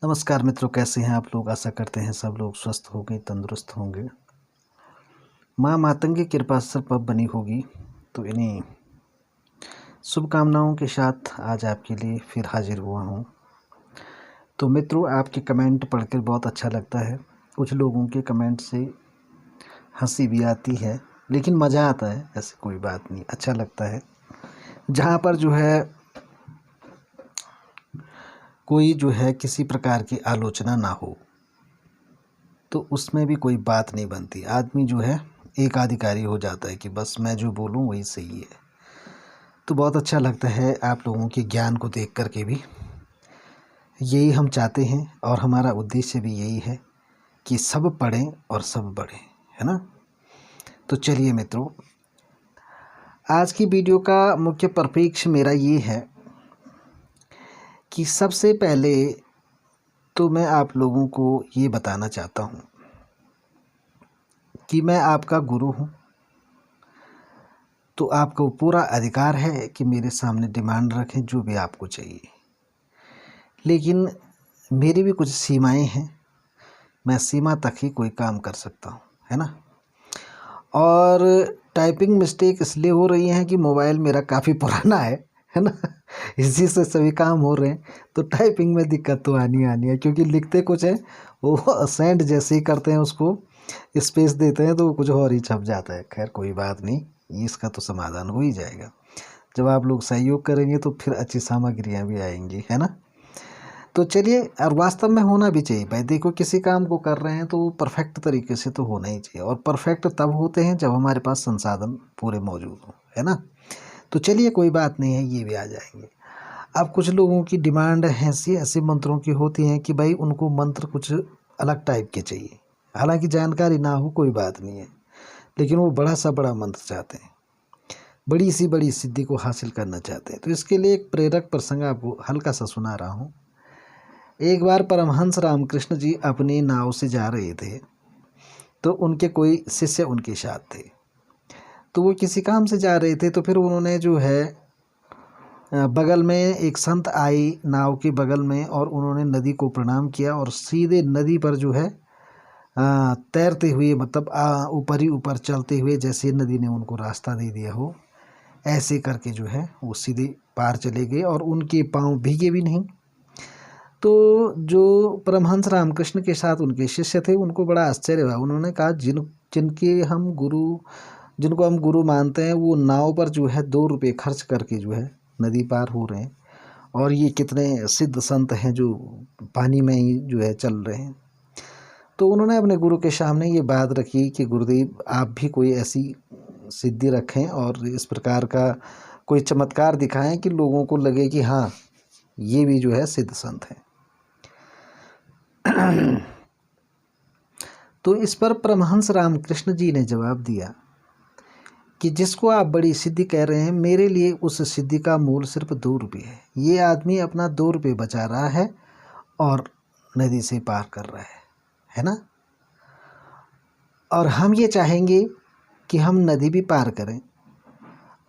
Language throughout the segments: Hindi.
नमस्कार मित्रों, कैसे हैं आप लोग। आशा करते हैं सब लोग स्वस्थ होंगे, तंदुरुस्त होंगे। माँ मातंगी कृपा सब पर बनी होगी। तो इन्हीं शुभकामनाओं के साथ आज आपके लिए फिर हाजिर हुआ हूँ। तो मित्रों, आपके कमेंट पढ़कर बहुत अच्छा लगता है। कुछ लोगों के कमेंट से हंसी भी आती है, लेकिन मज़ा आता है। ऐसी कोई बात नहीं, अच्छा लगता है। जहाँ पर जो है कोई जो है किसी प्रकार की आलोचना ना हो, तो उसमें भी कोई बात नहीं बनती। आदमी जो है एकाधिकारी हो जाता है कि बस मैं जो बोलूँ वही सही है। तो बहुत अच्छा लगता है आप लोगों के ज्ञान को देख कर के भी। यही हम चाहते हैं और हमारा उद्देश्य भी यही है कि सब पढ़ें और सब बढ़ें, है ना। तो चलिए मित्रों, आज की वीडियो का मुख्य परिप्रेक्ष्य मेरा ये है कि सबसे पहले तो मैं आप लोगों को ये बताना चाहता हूँ कि मैं आपका गुरु हूँ। तो आपको पूरा अधिकार है कि मेरे सामने डिमांड रखें जो भी आपको चाहिए, लेकिन मेरी भी कुछ सीमाएं हैं। मैं सीमा तक ही कोई काम कर सकता हूं, है ना। और टाइपिंग मिस्टेक इसलिए हो रही हैं कि मोबाइल मेरा काफ़ी पुराना है ना। इसी से सभी काम हो रहे हैं। तो टाइपिंग में दिक्कत तो आनी है, क्योंकि लिखते कुछ है, वो सेंड जैसे ही करते हैं उसको स्पेस देते हैं तो वो कुछ और ही छप जाता है। खैर कोई बात नहीं, इसका तो समाधान हो ही जाएगा। जब आप लोग सहयोग करेंगे तो फिर अच्छी सामग्रियाँ भी आएंगी, है ना। तो चलिए, और वास्तव में होना भी चाहिए भाई। देखो, किसी काम को कर रहे हैं तो वो परफेक्ट तरीके से तो होना ही चाहिए, और परफेक्ट तब होते हैं जब हमारे पास संसाधन पूरे मौजूद हों, है ना। तो चलिए कोई बात नहीं है, ये भी आ जाएंगे। अब कुछ लोगों की डिमांड ऐसी ऐसे मंत्रों की होती हैं कि भाई उनको मंत्र कुछ अलग टाइप के चाहिए। हालांकि जानकारी ना हो कोई बात नहीं है, लेकिन वो बड़ा सा बड़ा मंत्र चाहते हैं, बड़ी सी बड़ी सिद्धि को हासिल करना चाहते हैं। तो इसके लिए एक प्रेरक प्रसंग आपको हल्का सा सुना रहा हूँ। एक बार परमहंस रामकृष्ण जी अपनी नाव से जा रहे थे, तो उनके कोई शिष्य उनके साथ थे। तो वो किसी काम से जा रहे थे, तो फिर उन्होंने जो है बगल में एक संत आई नाव के बगल में, और उन्होंने नदी को प्रणाम किया और सीधे नदी पर जो है तैरते हुए, मतलब ऊपर ही ऊपर चलते हुए, जैसे नदी ने उनको रास्ता दे दिया हो, ऐसे करके जो है वो सीधे पार चले गए और उनके पाँव भीगे भी नहीं। तो जो परमहंस रामकृष्ण के साथ उनके शिष्य थे, उनको बड़ा आश्चर्य हुआ। उन्होंने कहा, जिनको हम गुरु मानते हैं, वो नाव पर जो है 2 रुपये खर्च करके जो है नदी पार हो रहे हैं, और ये कितने सिद्ध संत हैं जो पानी में ही जो है चल रहे हैं। तो उन्होंने अपने गुरु के सामने ये बात रखी कि गुरुदेव, आप भी कोई ऐसी सिद्धि रखें और इस प्रकार का कोई चमत्कार दिखाएं कि लोगों को लगे कि हाँ, ये भी जो है सिद्ध संत हैं। तो इस पर परमहंस रामकृष्ण जी ने जवाब दिया कि जिसको आप बड़ी सिद्धि कह रहे हैं, मेरे लिए उस सिद्धि का मूल सिर्फ 2 रुपये है। ये आदमी अपना 2 रुपये बचा रहा है और नदी से पार कर रहा है ना। और हम ये चाहेंगे कि हम नदी भी पार करें,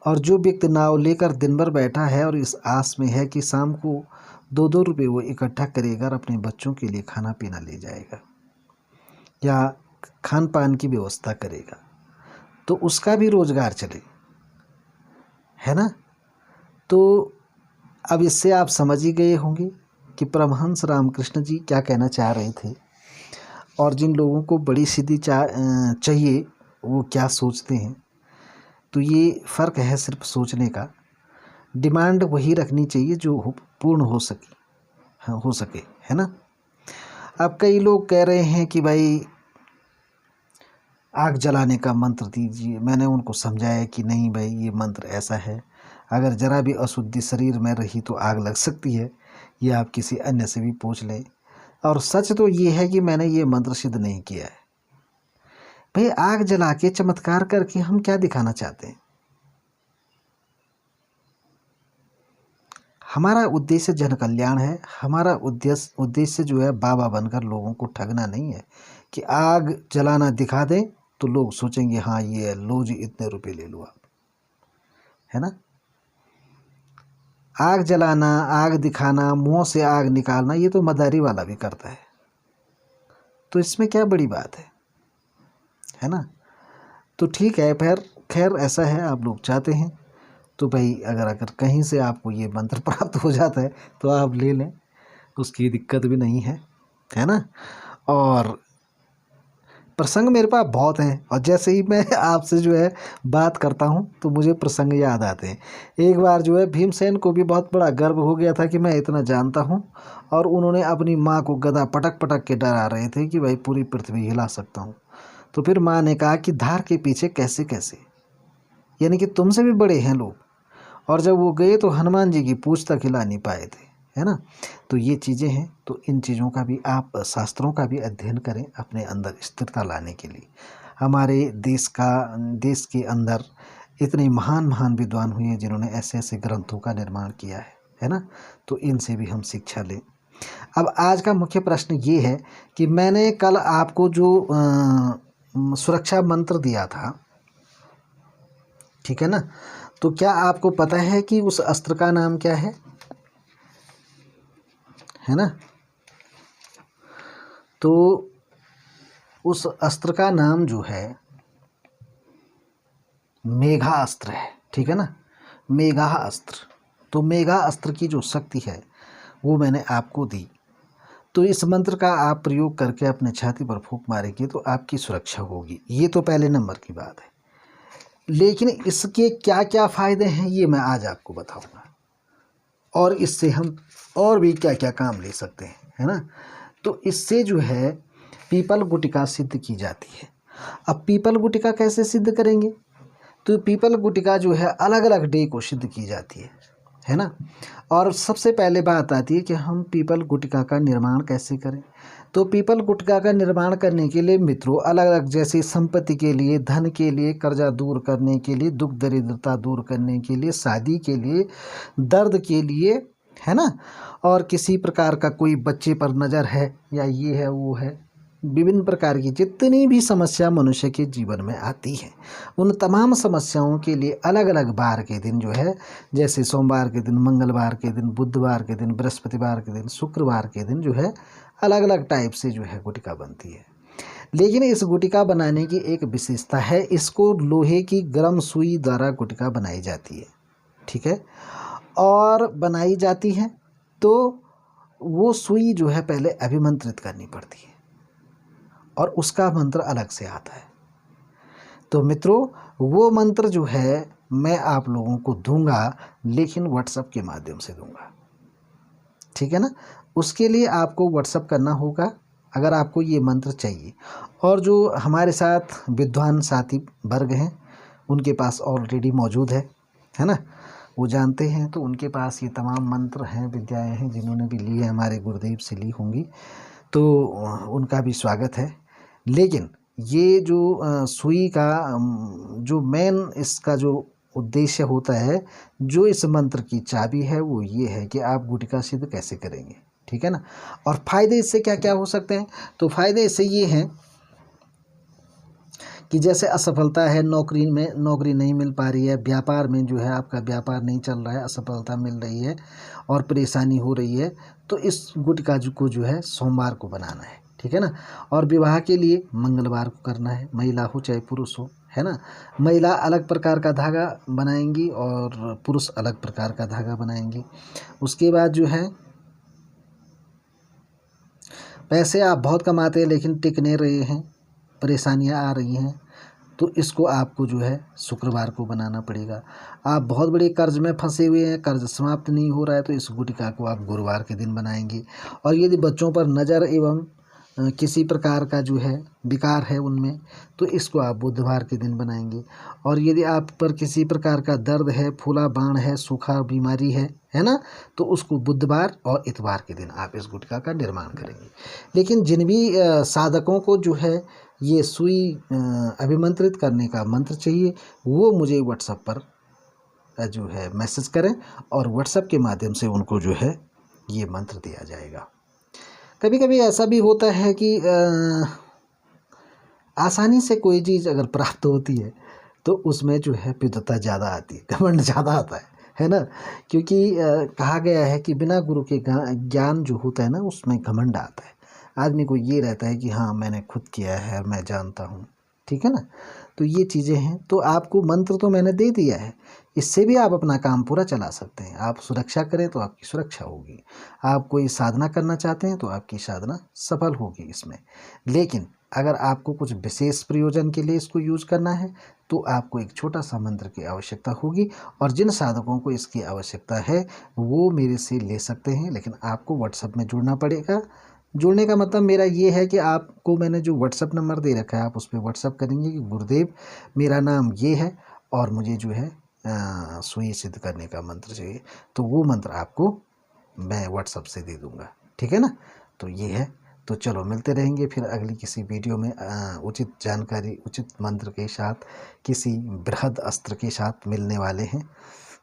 और जो व्यक्ति नाव लेकर दिन भर बैठा है और इस आस में है कि शाम को 2-2 रुपये वो इकट्ठा करेगा और अपने बच्चों के लिए खाना पीना ले जाएगा या खान पान की व्यवस्था करेगा, तो उसका भी रोजगार चले, है ना। तो अब इससे आप समझ ही गए होंगे कि परमहंस रामकृष्ण जी क्या कहना चाह रहे थे, और जिन लोगों को बड़ी सिद्धि चाहिए वो क्या सोचते हैं। तो ये फ़र्क है सिर्फ सोचने का। डिमांड वही रखनी चाहिए जो पूर्ण हो सके, हाँ, हो सके, है ना। अब कई लोग कह रहे हैं कि भाई आग जलाने का मंत्र दीजिए। मैंने उनको समझाया कि नहीं भाई, ये मंत्र ऐसा है, अगर ज़रा भी अशुद्धि शरीर में रही तो आग लग सकती है। ये आप किसी अन्य से भी पूछ लें। और सच तो ये है कि मैंने ये मंत्र सिद्ध नहीं किया है। भाई, आग जला के चमत्कार करके हम क्या दिखाना चाहते हैं। हमारा उद्देश्य जन कल्याण है। हमारा उद्देश्य जो है बाबा बनकर लोगों को ठगना नहीं है कि आग जलाना दिखा दें तो लोग सोचेंगे हाँ ये लो जी, इतने रुपए ले लो आप, है ना। आग जलाना, आग दिखाना, मुंह से आग निकालना, ये तो मदारी वाला भी करता है, तो इसमें क्या बड़ी बात है ना। तो ठीक है, फिर खैर ऐसा है, आप लोग चाहते हैं तो भाई अगर कहीं से आपको ये मंत्र प्राप्त हो जाता है तो आप ले लें, उसकी दिक्कत भी नहीं है ना। और प्रसंग मेरे पास बहुत हैं, और जैसे ही मैं आपसे जो है बात करता हूँ तो मुझे प्रसंग याद आते हैं। एक बार जो है भीमसेन को भी बहुत बड़ा गर्व हो गया था कि मैं इतना जानता हूँ, और उन्होंने अपनी माँ को गदा पटक पटक के डरा रहे थे कि भाई पूरी पृथ्वी हिला सकता हूँ। तो फिर माँ ने कहा कि धार के पीछे कैसे कैसे, यानी कि तुमसे भी बड़े हैं लोग। और जब वो गए तो हनुमान जी की पूँछ तक हिला नहीं पाए थे, है ना। तो ये चीज़ें हैं, तो इन चीज़ों का भी आप शास्त्रों का भी अध्ययन करें अपने अंदर स्थिरता लाने के लिए। हमारे देश के अंदर इतने महान महान विद्वान हुए हैं जिन्होंने ऐसे ऐसे ग्रंथों का निर्माण किया है ना। तो इनसे भी हम शिक्षा लें। अब आज का मुख्य प्रश्न ये है कि मैंने कल आपको जो सुरक्षा मंत्र दिया था, ठीक है ना, तो क्या आपको पता है कि उस अस्त्र का नाम क्या है ना। तो उस अस्त्र का नाम जो है मेघा अस्त्र है, ठीक है ना, मेघा अस्त्र। तो मेघा अस्त्र की जो शक्ति है वो मैंने आपको दी। तो इस मंत्र का आप प्रयोग करके अपने छाती पर फूंक मारेंगे तो आपकी सुरक्षा होगी। ये तो पहले नंबर की बात है। लेकिन इसके क्या क्या फ़ायदे हैं ये मैं आज आपको बताऊंगा, और इससे हम और भी क्या क्या काम ले सकते हैं, है ना। तो इससे जो है पीपल गुटिका सिद्ध की जाती है। अब पीपल गुटिका कैसे सिद्ध करेंगे, तो पीपल गुटिका जो है अलग अलग डे को सिद्ध की जाती है ना। और सबसे पहले बात आती है कि हम पीपल गुटिका का निर्माण कैसे करें। तो पीपल गुटका का निर्माण करने के लिए मित्रों अलग अलग, जैसे संपत्ति के लिए, धन के लिए, कर्जा दूर करने के लिए, दुख दरिद्रता दूर करने के लिए, शादी के लिए, दर्द के लिए, है ना, और किसी प्रकार का कोई बच्चे पर नज़र है या ये है वो है, विभिन्न प्रकार की जितनी भी समस्या मनुष्य के जीवन में आती है उन तमाम समस्याओं के लिए अलग अलग बार के दिन जो है, जैसे सोमवार के दिन, मंगलवार के दिन, बुधवार के दिन, बृहस्पतिवार के दिन, शुक्रवार के दिन जो है अलग अलग टाइप से जो है गुटिका बनती है। लेकिन इस गुटिका बनाने की एक विशेषता है, इसको लोहे की गर्म सुई द्वारा गुटिका बनाई जाती है, ठीक है। और बनाई जाती है तो वो सुई जो है पहले अभिमंत्रित करनी पड़ती है और उसका मंत्र अलग से आता है। तो मित्रों वो मंत्र जो है मैं आप लोगों को दूंगा, लेकिन व्हाट्सएप के माध्यम से दूंगा, ठीक है ना। उसके लिए आपको व्हाट्सएप करना होगा अगर आपको ये मंत्र चाहिए। और जो हमारे साथ विद्वान साथी वर्ग हैं उनके पास ऑलरेडी मौजूद है ना, वो जानते हैं, तो उनके पास ये तमाम मंत्र हैं, विद्याएं हैं, जिन्होंने भी ली है हमारे गुरुदेव से ली होंगी, तो उनका भी स्वागत है। लेकिन ये जो सुई का जो मेन इसका जो उद्देश्य होता है, जो इस मंत्र की चाबी है वो ये है कि आप गुटिका सिद्ध कैसे करेंगे, ठीक है ना। और फायदे इससे क्या क्या हो सकते हैं, तो फायदे इससे ये हैं कि जैसे असफलता है, नौकरी में नौकरी नहीं मिल पा रही है, व्यापार में जो है आपका व्यापार नहीं चल रहा है, असफलता मिल रही है और परेशानी हो रही है, तो इस गुटिका को जो है सोमवार को बनाना है, ठीक है ना। और विवाह के लिए मंगलवार को करना है, महिला हो चाहे पुरुष हो, है ना। महिला अलग प्रकार का धागा बनाएंगी और पुरुष अलग प्रकार का धागा बनाएंगी। उसके बाद जो है पैसे आप बहुत कमाते हैं लेकिन टिक नहीं रहे हैं, परेशानियां आ रही हैं, तो इसको आपको जो है शुक्रवार को बनाना पड़ेगा। आप बहुत बड़े कर्ज में फंसे हुए हैं, कर्ज समाप्त नहीं हो रहा है, तो इस गुटिका को आप गुरुवार के दिन बनाएंगे। और यदि बच्चों पर नज़र एवं किसी प्रकार का जो है विकार है उनमें, तो इसको आप बुधवार के दिन बनाएंगे। और यदि आप पर किसी प्रकार का दर्द है, फूला बाण है, सूखा बीमारी है ना, तो उसको बुधवार और इतवार के दिन आप इस गुटिका का निर्माण करेंगे। लेकिन जिन भी साधकों को जो है ये सुई अभिमंत्रित करने का मंत्र चाहिए, वो मुझे व्हाट्सएप पर जो है मैसेज करें और व्हाट्सएप के माध्यम से उनको जो है ये मंत्र दिया जाएगा। कभी कभी ऐसा भी होता है कि आसानी से कोई चीज़ अगर प्राप्त होती है तो उसमें जो है विद्वता ज़्यादा आती है, घमंड ज़्यादा आता है है ना। क्योंकि कहा गया है कि बिना गुरु के ज्ञान जो होता है ना उसमें घमंड आता है। आदमी को ये रहता है कि हाँ मैंने खुद किया है और मैं जानता हूँ, ठीक है ना। तो ये चीज़ें हैं। तो आपको मंत्र तो मैंने दे दिया है, इससे भी आप अपना काम पूरा चला सकते हैं। आप सुरक्षा करें तो आपकी सुरक्षा होगी, आप कोई साधना करना चाहते हैं तो आपकी साधना सफल होगी इसमें। लेकिन अगर आपको कुछ विशेष प्रयोजन के लिए इसको यूज करना है तो आपको एक छोटा सा मंत्र की आवश्यकता होगी। और जिन साधकों को इसकी आवश्यकता है वो मेरे से ले सकते हैं, लेकिन आपको व्हाट्सएप में जुड़ना पड़ेगा। जुड़ने का मतलब मेरा ये है कि आपको मैंने जो व्हाट्सएप नंबर दे रखा है आप उस पर व्हाट्सएप करेंगे कि गुरुदेव मेरा नाम ये है और मुझे जो है सुई सिद्ध करने का मंत्र चाहिए, तो वो मंत्र आपको मैं व्हाट्सएप से दे दूंगा, ठीक है ना। तो ये है। तो चलो मिलते रहेंगे फिर अगली किसी वीडियो में उचित जानकारी उचित मंत्र के साथ किसी बृहद अस्त्र के साथ मिलने वाले हैं।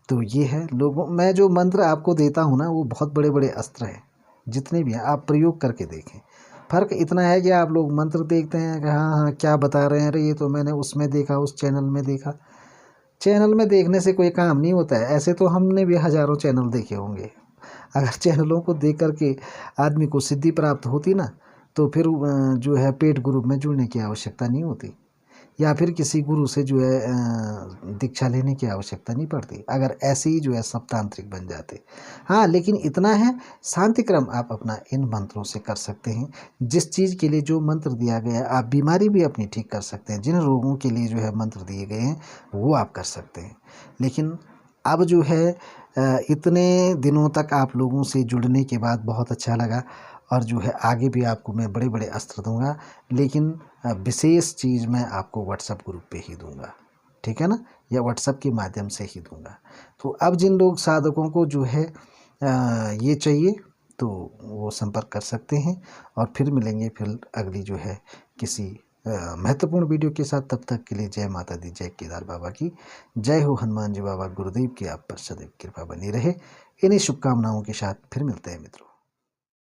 तो ये है लोगों, मैं जो मंत्र आपको देता हूँ ना वो बहुत बड़े बड़े अस्त्र हैं, जितने भी हैं आप प्रयोग करके देखें। फ़र्क इतना है कि आप लोग मंत्र देखते हैं कि हाँ हाँ क्या बता रहे हैं, अरे ये तो मैंने उसमें देखा, उस चैनल में देखा। चैनल में देखने से कोई काम नहीं होता है। ऐसे तो हमने भी हज़ारों चैनल देखे होंगे। अगर चैनलों को देख करके आदमी को सिद्धि प्राप्त होती ना तो फिर जो है पेड ग्रुप में जुड़ने की आवश्यकता नहीं होती, या फिर किसी गुरु से जो है दीक्षा लेने की आवश्यकता नहीं पड़ती, अगर ऐसे ही जो है सब तांत्रिक बन जाते। हाँ लेकिन इतना है, शांति क्रम आप अपना इन मंत्रों से कर सकते हैं। जिस चीज़ के लिए जो मंत्र दिया गया है आप बीमारी भी अपनी ठीक कर सकते हैं। जिन रोगों के लिए जो है मंत्र दिए गए हैं वो आप कर सकते हैं। लेकिन अब जो है इतने दिनों तक आप लोगों से जुड़ने के बाद बहुत अच्छा लगा, और जो है आगे भी आपको मैं बड़े बड़े अस्त्र दूंगा, लेकिन विशेष चीज़ मैं आपको व्हाट्सएप ग्रुप पे ही दूंगा, ठीक है ना, या व्हाट्सएप के माध्यम से ही दूंगा। तो अब जिन लोग साधकों को जो है ये चाहिए तो वो संपर्क कर सकते हैं, और फिर मिलेंगे फिर अगली जो है किसी महत्वपूर्ण वीडियो के साथ। तब तक के लिए जय माता दी, जय केदार बाबा की जय हो, हनुमान जी बाबा गुरुदेव की आप पर सदैव कृपा बनी रहे। इन्हीं शुभकामनाओं के साथ फिर मिलते हैं मित्रों।